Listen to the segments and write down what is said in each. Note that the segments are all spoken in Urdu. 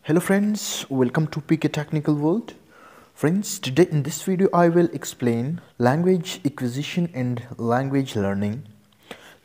Hello friends, welcome to PK Technical World. Friends, today in this video I will explain language acquisition and language learning.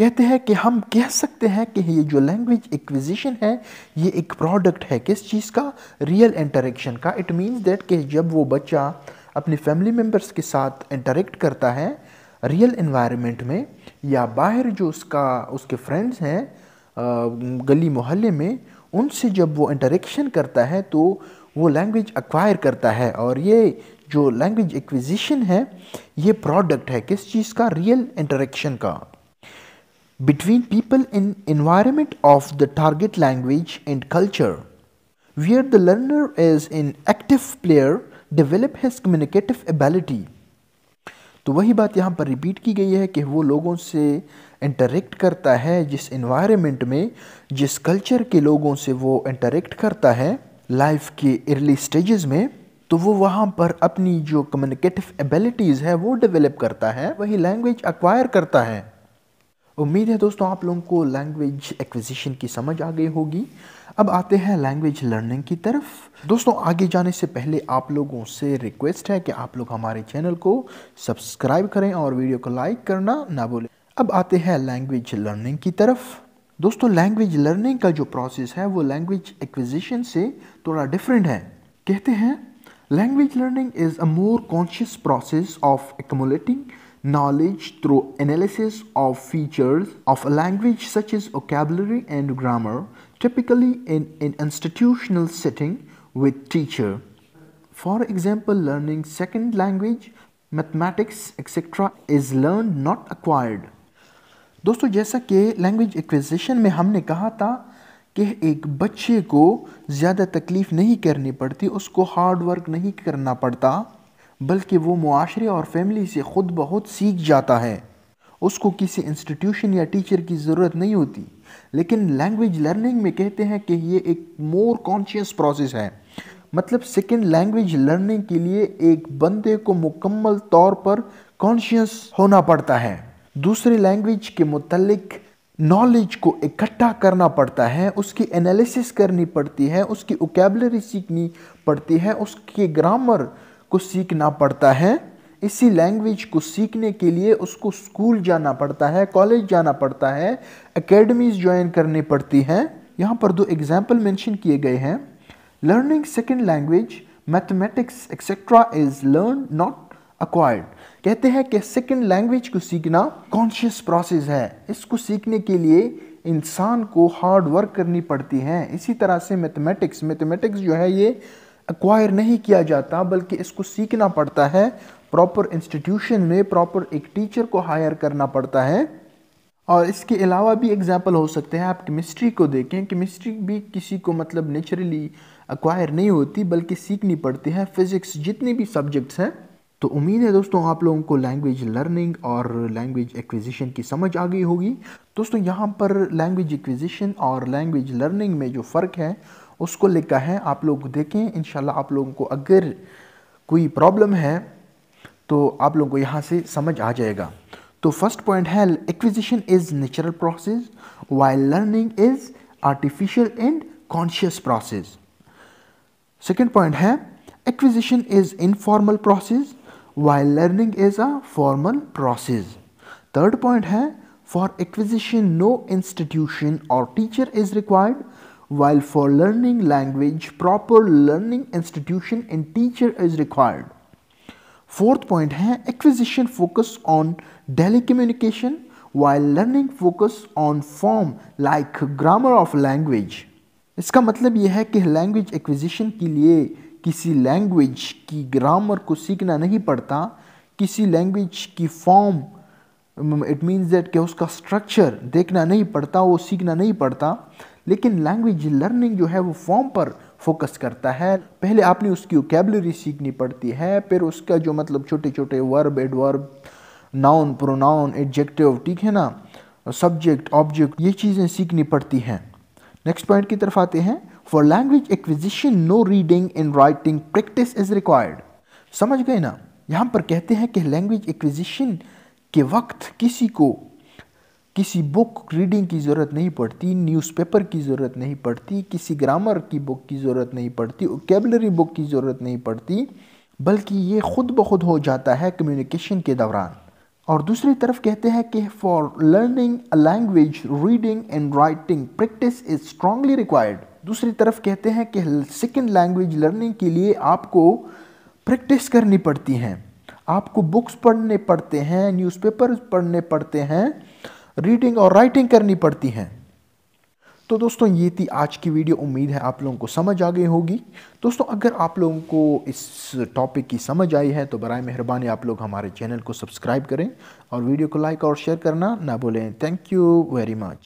کہتے ہیں کہ ہم کہہ سکتے ہیں کہ یہ جو لینگویج ایکویزیشن ہے یہ ایک پروڈکٹ ہے کس چیز کا؟ ریئل انٹریکشن کا. اٹ مینز دیٹ کہ جب وہ بچہ اپنی فیملی ممبرس کے ساتھ انٹریکٹ کرتا ہے ریئل انوائرمنٹ میں یا باہر جو اس کے فرینڈز ہیں گلی محلے میں، ان سے جب وہ انٹریکشن کرتا ہے تو وہ لینگویج ایکوائر کرتا ہے. اور یہ جو لینگویج ایکویزیشن ہے یہ پروڈکٹ ہے کس چیز کا؟ ریئل انٹریکشن کا. Between people in environment of the target language and culture, where the learner is an active player, develop his communicative ability. تو وہی بات یہاں پر ریپیٹ کی گئی ہے کہ وہ لوگوں سے انٹریکٹ کرتا ہے جس انوائرمنٹ میں، جس کلچر کے لوگوں سے وہ انٹریکٹ کرتا ہے لائف کے ارلی سٹیجز میں، تو وہ وہاں پر اپنی جو کمیونیکیٹو ایبیلٹیز ہے وہ ڈیولپ کرتا ہے، وہی لینگویج ایکوائر کرتا ہے. امید ہے دوستوں آپ لوگوں کو لینگویج ایکویزیشن کی سمجھ آ گئی ہوگی. اب آتے ہیں لینگویج لرننگ کی طرف. دوستوں آگے جانے سے پہلے آپ لوگوں سے ریکویسٹ ہے کہ آپ لوگ ہمارے چینل کو سبسکرائب کریں اور ویڈیو کو لائک کرنا نہ بھولیں. اب آتے ہیں لینگویج لرننگ کی طرف. دوستوں لینگویج لرننگ کا جو پروسیس ہے وہ لینگویج ایکویزیشن سے تھوڑا ڈیفرنٹ ہے. کہتے ہیں language learning is a more conscious process of ایکومولیٹنگ knowledge through analysis of features of a language such as vocabulary and grammar, typically in an institutional setting with teacher. For example, learning second language, mathematics, etc. is learned not acquired. دوستو جیسا کہ لینگویج ایکویزیشن میں ہم نے کہا تھا کہ ایک بچے کو زیادہ تکلیف نہیں کرنی پڑتی، اس کو ہارڈ ورک نہیں کرنا پڑتا، بلکہ وہ معاشرے اور فیملی سے خود بہت سیکھ جاتا ہے، اس کو کسی انسٹیٹیوشن یا ٹیچر کی ضرورت نہیں ہوتی. لیکن لینگویج لرننگ میں کہتے ہیں کہ یہ ایک مور کانشیس پروسیس ہے. مطلب سیکنڈ لینگویج لرننگ کے لیے ایک بندے کو مکمل طور پر کانشیس ہونا پڑتا ہے، دوسری لینگویج کے متعلق نالج کو اکٹھا کرنا پڑتا ہے، اس کی انالیسس کرنی پڑتی ہے، اس کی ووکیبلری سیکھنی پڑتی ہے، اس کے گرامر کو سیکھنا پڑتا ہے. اسی لینگویج کو سیکھنے کے لیے اس کو اسکول جانا پڑتا ہے، کالج جانا پڑتا ہے، اکیڈمیز جوائن کرنی پڑتی ہیں. یہاں پر دو ایگزامپل مینشن کیے گئے ہیں. Learning second language mathematics etcetera is learn not acquired. کہتے ہیں کہ سیکنڈ لینگویج کو سیکھنا کانشیس پروسیس ہے، اس کو سیکھنے کے لیے انسان کو ہارڈ ورک کرنی پڑتی ہے. اسی طرح سے میتھمیٹکس جو ہے یہ ایکوائر نہیں کیا جاتا بلکہ اس کو سیکھنا پڑتا ہے، پراپر انسٹیٹیوشن میں پراپر ایک ٹیچر کو ہائر کرنا پڑتا ہے. اور اس کے علاوہ بھی ایگزامپل ہو سکتے ہیں. آپ کیمسٹری کو دیکھیں، کیمسٹری بھی کسی کو مطلب نیچرلی ایکوائر نہیں ہوتی بلکہ سیکھنی پڑتی ہے. فزکس جتنی بھی سبجیکٹس ہیں. تو امید ہے دوستوں آپ لوگوں کو لینگویج لرننگ اور لینگویج ایکویزیشن کی سمجھ آ گئی ہوگی. دوستوں یہاں پر لینگویج ایکویزیشن اور لینگویج لرننگ میں جو فرق ہے اس کو لکھا ہے، آپ لوگ دیکھیں. انشاءاللہ آپ لوگوں کو اگر کوئی پرابلم ہے تو آپ لوگوں کو یہاں سے سمجھ آ جائے گا. تو فرسٹ پوائنٹ ہے acquisition is natural process while learning is artificial and conscious process. Second point ہے acquisition is informal process while learning is a formal process. Third point ہے for acquisition no institution or teacher is required, while for learning language proper learning institution and teacher is required. Fourth point ہے acquisition focus on daily communication while learning focus on form like grammar of language. اس کا مطلب یہ ہے کہ لینگویج ایکویزیشن کے لیے کسی لینگویج کی گرامر کو سیکھنا نہیں پڑتا، کسی لینگویج کی فارم اٹ مینز دیٹ کہ اس کا اسٹرکچر دیکھنا نہیں پڑتا، وہ سیکھنا نہیں پڑتا. لیکن لینگویج لرننگ جو ہے وہ فارم پر فوکس کرتا ہے. پہلے آپ نے اس کی ووکیبلری سیکھنی پڑتی ہے، پھر اس کا جو مطلب چھوٹے چھوٹے ورب، ایڈورب، ناؤن، پروناؤن، ایڈجیکٹیو، ٹھیک ہے نا، سبجیکٹ، آبجیکٹ، یہ چیزیں سیکھنی پڑتی ہیں. نیکسٹ پوائنٹ کی طرف آتے ہیں. For language acquisition, no reading and writing practice is required. سمجھ گئے نا؟ یہاں پر کہتے ہیں کہ لینگویج ایکویزیشن کے وقت کسی کو کسی بک ریڈنگ کی ضرورت نہیں پڑتی، نیوز پیپر کی ضرورت نہیں پڑتی، کسی گرامر کی بک کی ضرورت نہیں پڑتی، ووکیبلری بک کی ضرورت نہیں پڑتی، بلکہ یہ خود بخود ہو جاتا ہے کمیونیکیشن کے دوران. اور دوسری طرف کہتے ہیں کہ for learning a language reading and writing practice is strongly required. دوسری طرف کہتے ہیں کہ سیکنڈ لینگویج لرننگ کے لیے آپ کو پریکٹس کرنی پڑتی ہیں، آپ کو بکس پڑھنے پڑتے ہیں، نیوز پیپر پڑھنے پڑتے ہیں، ریڈنگ اور رائٹنگ کرنی پڑتی ہیں. تو دوستوں یہ تھی آج کی ویڈیو، امید ہے آپ لوگوں کو سمجھ آ گئی ہوگی. دوستوں اگر آپ لوگوں کو اس ٹاپک کی سمجھ آئی ہے تو برائے مہربانی آپ لوگ ہمارے چینل کو سبسکرائب کریں اور ویڈیو کو لائک اور شیئر کرنا نہ بھولیں. Thank you very much.